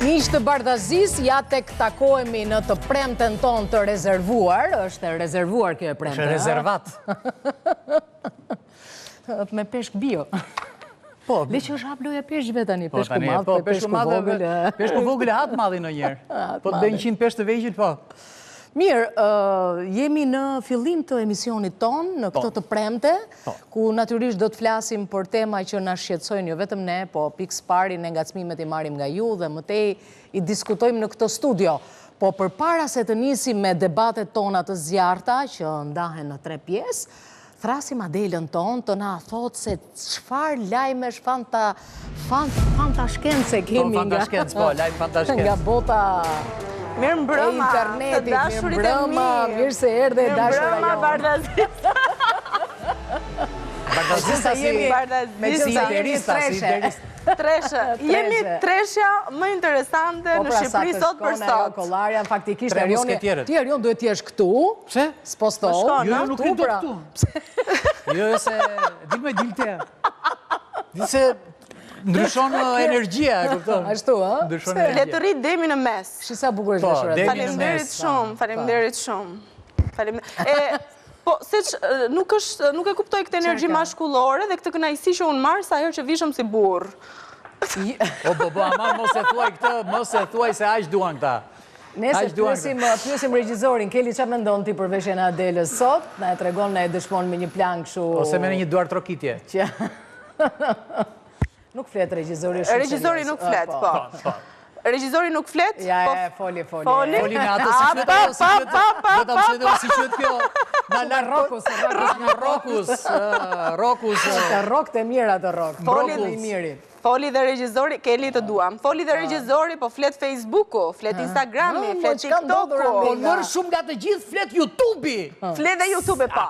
Miq të Bardhazis, ja tek takohemi në të premten ton të rezervuar. Është rezervuar kjo e premte. Është rezervat. Me peshk bio. Po, le që është hap loja peshqve tani, peshku madh, po, peshku vogël. Peshku vogël e hap madhi ndonjëherë. Po të bëjnë 100 peshq të vegjël, po. Mirë, jemi në fillim të emisionit ton, në këtë të premte, ku natyrisht do të flasim për tema që na shqetësojnë jo vetëm ne, po pikës pari ne ngacmimet i marrim nga ju dhe mëtej i diskutojmë në këtë studio. Po përpara se të nisim me debatet tona të zjarta, që ndahen në 3 pjesë, thrasim Adelën ton të na thotë se çfarë lajmesh fantashkence kemi nga bota Mirë mbrëma, të dashurit e mirë. Mirë se erdhe e dashura jonë. Mirë mbrëma, Bardhazista si liderista. Treshe. Jemi treshja më interesante në Shqipëri sot për sot. Kollaria, faktikisht, ti Erion duhet t'jesh këtu. Pse? S'postoh. Jo, nuk i do këtu. Jo, se dil me dilte. Dise ndryshon energjia, e kupton? Ashtu, ha? Le të rrit demi në mes. Shisa bukur është dashura. Faleminderit shumë. Po, nuk e kuptoj këtë energji mashkullore dhe këtë kënaqësi që unë marr sa herë që vishëm si burr. Ama mos e thuaj këtë, mos e thuaj se aq duan këta. Nese pyesim regjizorin, Keli çfarë mendon ti për veshjen e Adelës sot? Na e tregon, na e dëshmon me një plan kështu. Ose me një duar trokitje. Nuk flet regjizori shumë. Regjizori nuk flet, po. Regjizori nuk flet? Ja, foli. Foli me ato si qytet, do ta mësoj si qytet kjo. Na Rokus. Të rok të mira të rok. Foli dhe i miri. Foli dhe regjizori, Keli të duam. Foli dhe regjizori, po flet Facebooku, flet Instagrami, flet TikToku. Po mërë shumë nga të gjithë, flet YouTube-i. Flet dhe YouTube, pa.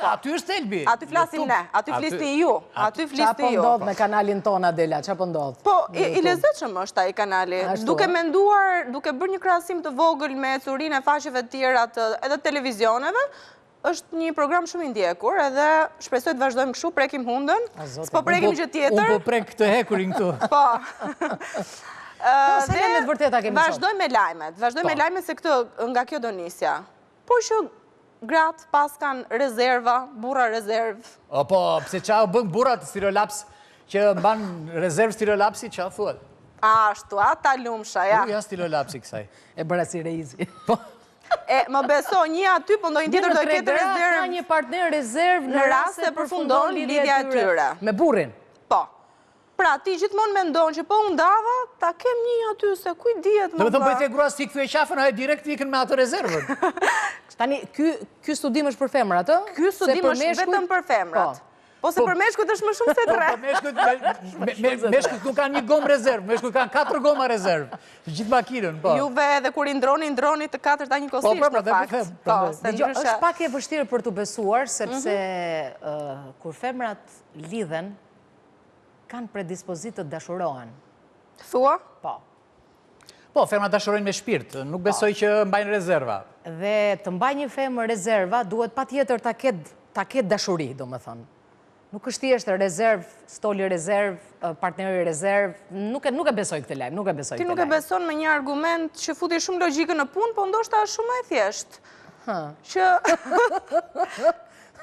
Aty është Elbi. Aty flasim ne, aty flisni ju. Qa po ndodh me kanalin ton, Adela, qa po ndodh? Po, i lezetshëm është ai kanali. Duke menduar, duke bërë një krahasim të vogël me curinë e faqeve të tjera edhe televizioneve, është një program shumë i ndjekur, edhe shpresoj të vazhdojmë kështu, prekim hundën, s'po prekim gjë tjetër. Unë po prek këtë hekurin këtu. Po. Se lajmet vërteta kemi sot. Vazhdojmë me lajmet se këtë nga kjo do nisja. Po që gratë pas kanë rezerva, burra rezerv. Po, pse qa bën burrat stirolaps që mban rezerv stirolapsi, qa thuat? Ashtu, ta lumsha, ja. Ja stirolapsi kësaj. E bëra si Reizi. Më beso, një aty, po ndonjë tjetër do ketë rezervë. Ka një partner rezervë në rast se përfundon lidhja e tyre. Me burrin? Po. Pra, ti gjithmonë mendon që po unë dava, ta kem një aty, se kuj dihet më dhe. Do bëjt e grua si këthy e qafën, a e direkt ikën me ato rezervën. Tani, ky studim është për femrat, të? Ky studim është vetëm për femrat. Po se për meshkut është më shumë se 3. Meshkut nuk kanë një gomë rezervë, meshkut kanë 4 goma rezervë. Gjithë makinën, po. Juve edhe kur i ndroni të 4 një kosisht në fakt. Është pak e vështirë për të besuar, sepse kur femrat lidhen, kanë predispozit të dashurohen. Thua? Po. Po, femrat dashurojnë me shpirt, nuk besoj që mbajnë rezerva. Dhe të mbaj një femë rezerva, duhet pa tjetër ta ketë dashuri, do më thonë. Nuk është thjesht rezerv, stoli rezerv, partneri rezerv, nuk e besoj këtë lajm, nuk e besoj këtë lajm. Ti nuk e beson me një argument që futi shumë logjikën në punë, po ndoshta është shumë e thjesht.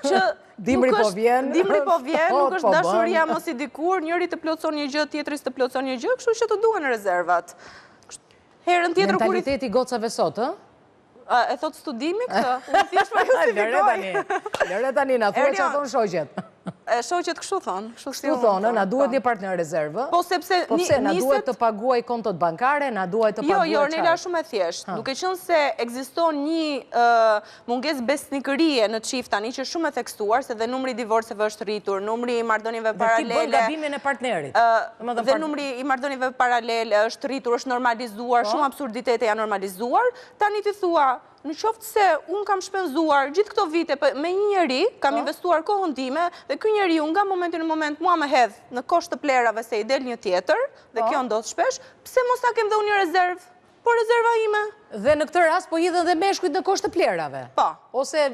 Që dimri po vjen, nuk është dashuria mos i dikur, njëri të plotson një gjë, tjetri të plotson një gjë, kështu që të duhen rezervat. Herën tjetër kur mentaliteti gocave sot, ë? E thot studimi këtë? Unë thjesht për justifikoj. Lëre tani, na thuaj që thonë shoqet. Shoqet kështu thonë. Kështu thonë, na duhet një partner rezervë. Po sepse na duhet të paguaj kontot bankare, na duhet të paguaj Jo, Ornela shumë e thjesht. Duke qenë se ekziston një mungesë besnikërie në çift tani që është shumë e theksuar, se dhe numri i divorceve është rritur, numri i marrëdhënieve paralele. Dhe ti bën gabimin e partnerit. Dhe numri i marrëdhënieve paralele është rritur, është normalizuar, shumë absurditete janë normalizuar. Tani ti thua, në qoftë se unë kam shpenzuar gjithë këto vite me një njeri, kam investuar kohën time, dhe ky njeri unë nga momenti në moment mua më hedh në kosht të plerave se i del një tjetër, dhe kjo ndodh shpesh, pse mos ta kem dhe unë një rezervë? Po rezerva ime. Dhe në këtë rast po hidhen dhe meshkujt në kosht të plerave? Po. Ose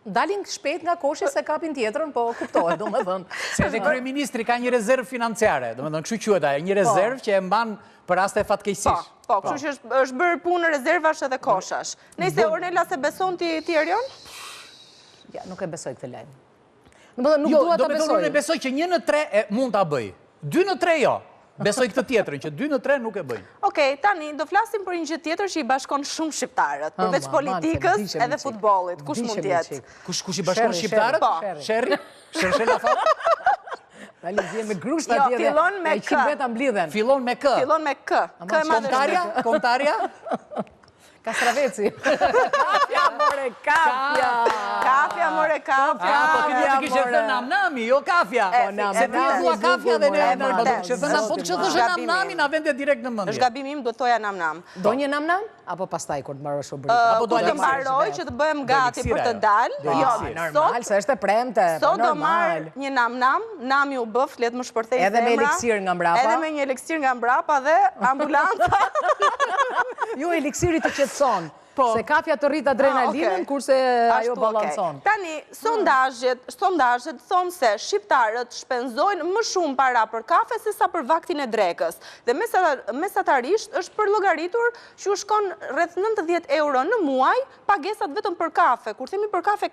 dalin shpejt nga koshi se kapin tjetrën, po kuptohet, do më thënë. Se dhe kryeministri ka një rezervë financiare, do më thënë, kështu quhet ajo, një rezervë që e mban për raste fatkeqësish. Po, kështu që është bërë punë rezervash edhe koshash. Nëse Ornella se beson ti Erion? Ja, nuk e besoj këtë lajm. Nuk dua ta besoj. Unë besoj që 1 në 3 mund ta bëj. 2 në 3 jo. Besoj këtë tjetërën, që 2 në 3 nuk e bëjnë. Okej, tani, do flasim për një gjë tjetër që i bashkon shumë shqiptarët, përveç politikës edhe futbollit. Kush mund tjetë? Kush i bashkon shqiptarët? Sherri? Shershela Fat? Tali vjen me grusht atje dhe fillon me K. Fillon me K. Fillon me K. Kontarja? Kastraveci. Kafja, more, kafja. Kafja, more, kafja. Po ti të kishe thënë namnami, jo kafja. Se ti thua kafja dhe ne po të kishe thënë po të thoshe namnami na vende direkt në mendje. Është gabim im, do të thoja namnam. Do një namnam? Apo pastaj kur të mbarosh shubrit? Apo do të mbaroj që të bëhem gati për të dalë. Jo, normal se është e premte. Sot do marr një namnam, nami u bëf, le të më shpërthej zemra. Edhe me eliksir nga mbrapa. Edhe me një eliksir nga mbrapa dhe ambulanta. Jo, eliksiri të qetëson. Se kafja të rrit adrenalinën, kurse ajo balancon. Tani, sondazhet thonë se shqiptarët shpenzojnë më shumë para për kafe se sa për vaktin e drekës. Dhe mesatarisht është përllogaritur që u shkon rreth 90 euro në muaj pagesat vetëm për kafe. Kur themi për kafe,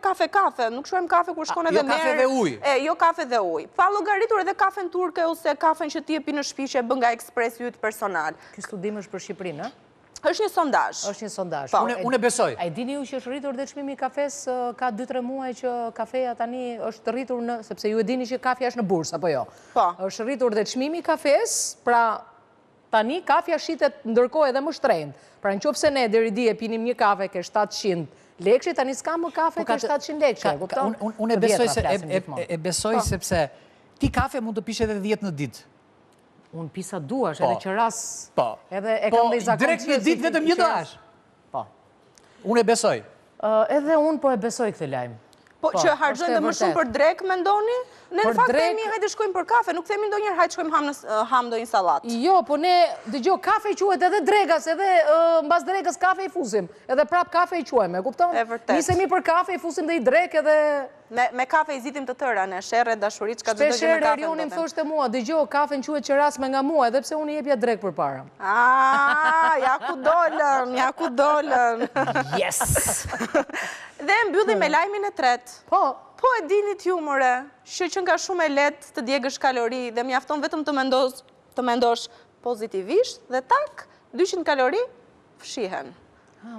nuk shohim kafe kur shkon edhe merr. Jo kafe dhe ujë. Jo kafe dhe ujë. Pa llogaritur edhe kafen turke ose kafen që ti e pi në shtëpi që e bën nga ekspresi yt personal. Ky studim është për Shqipërinë, ë? Është një sondazh. Është një sondazh. Unë besoj. A i dini ju që është rritur dhe çmimi i kafes ka 2-3 muaj që kafeja tani është rritur në, sepse ju e dini që kafja është në bursë, apo jo? Po. Është rritur dhe çmimi i kafes, pra tani kafja shitet ndërkohë edhe më shtrenjtë. Pra nëse ne deri dje pinim një kafe ke 700 lekë, tani s'ka më kafe ke 700 lekë, kupton? Unë besoj sepse ti kafe mund të pish edhe 10 në ditë. Unë pisa duash, edhe që ras... Po, direkt një ditë vetëm një duash. Po. Unë e besoj. Edhe unë po e besoj këtë lajmë. Po që harxojnë dhe më shumë për drek, mendoni? Ne në fakt themi hajde shkojmë për kafe, nuk themi ndonjëherë hajde shkojmë ham ndonjë sallatë. Jo, po ne dëgjoj kafe quhet edhe dregas, edhe mbas dregës kafe i fusim, edhe prap kafe i quajmë, e kupton? Nisemi për kafe i fusim dhe i drek edhe me kafe i zitim të tëra, ne sherrë dashuri çka do të gjë me kafe. Erionim thoshte mua, dëgjoj kafen quhet qeras me nga mua, edhe pse unë i jepja drek përpara. Ja ku dolën. Yes. Dhe mbyllim me lajmin e tretë. Po e dinit ju more, që nga shumë e lehtë të djegësh kalori dhe mjafton vetëm të mendosh pozitivisht dhe tak 200 kalori fshihen.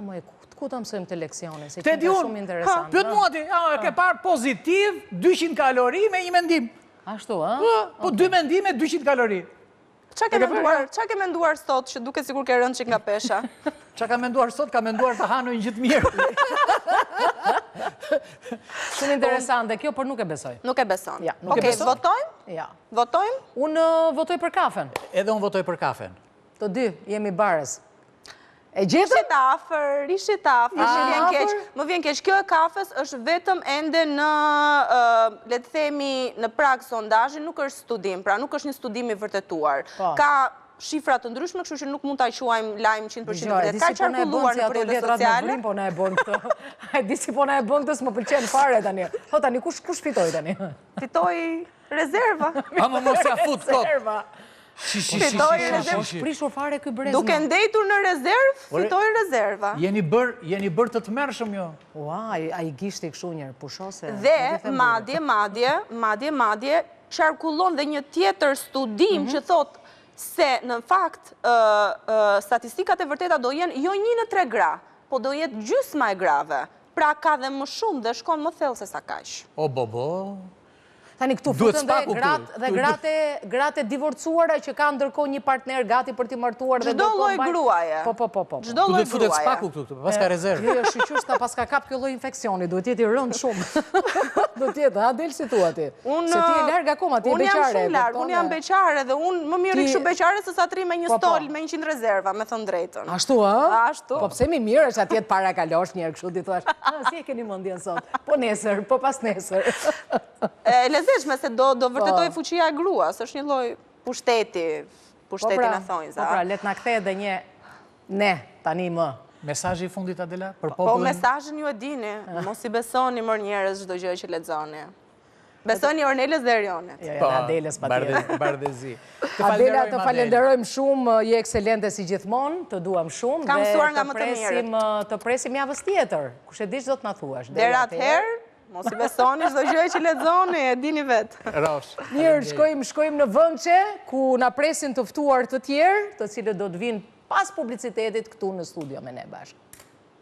Më e ku të mësojmë të leksionin, se që nga shumë interesant. Pyet mua ti, ke parë pozitiv 200 kalori me një mendim. Ashtu, a? Po 2 mendime 200 kalori. Qa ke menduar sot që duke sikur ke rënë çik nga pesha? Qa ka menduar sot, ka menduar të hanojnë gjithë mirë. Shumë interesante, kjo për nuk e besoj. Nuk e beson. Okej, votojmë? Ja. Votojmë? Unë votoj për kafen. Edhe unë votoj për kafen. Të dy, jemi barës. E gjetëm? Ishte afër, më vjen keq. Kjo e kafes është vetëm ende në, le të themi, në prag sondazhi, nuk është studim, pra nuk është një studim i vërtetuar. Ka shifra të ndryshme, kështu që nuk mund ta quajmë lajm 100% vërtet. Ka qarkulluar në rrjetet sociale. Po na e bën këtë. Ai di si po na e bën këtë, s'më pëlqen fare tani. Po tani kush fitoi tani? Fitoi rezerva. Ama mos ja fut kot. Prishur fare ky brez. Duke ndejtur në rezervë, fitoi rezerva. Jeni bër të tmerrshëm jo. Ua, ai gishti kështu një pushose. Dhe madje qarkullon dhe një tjetër studim që thot se në fakt statistikat e vërteta do jenë jo 1 në 3 gra, po do jetë gjysma e grave. Pra ka dhe më shumë dhe shkon më thellë se sa kaq. O bobo. Tani këtu futën dhe gratë divorcuara që ka ndërkohë një partner gati për t'i martuar dhe çdo lloj gruaje. Po. Çdo lloj gruaje. Duhet futet spaku këtu, pas ka rezervë. Jo, shqyqysh ta pas ka kap kjo lloj infeksioni, duhet jeti rënd shumë. Duhet jetë, del si thua ti. Se ti je larg akoma, ti je beqare. Unë jam shumë larg, unë jam beqare dhe unë më mirë kështu beqare se sa tri me një stol me 100 rezerva, me thënë drejtën. Ashtu, a? Ashtu. Po pse mi mirë është atje të para kalosh njerë kështu, ti thuash, si e keni mendjen sot? Po nesër, po pas nesër. Lezeshme se do vërtetoj fuqia e gruas, është një lloj pushteti në thonjza. Po pra, let na kthejë dhe një ne tani më Mesazhi i fundit, Adela, për Po, popullin? mesazhin ju e dini, mos i besoni mër njerëz çdo gjë që lexoni. Besoni Ornelës dhe Erionit. Jo, Adelës patjetër. Bardhëzi. Adela, të falenderojmë shumë, je ekselente si gjithmonë, të duam shumë. Kam mësuar nga më të mirët. Të presim javës tjetër, kush e dish do të na thuash. Deri atëherë, mos i besoni çdo gjë që lexoni, e dini vetë. Rosh. Mirë, shkojmë në Vëngçe, ku na presin të ftuar të tjerë, të cilët do të vinë pas publicitetit këtu në studio me ne bashkë.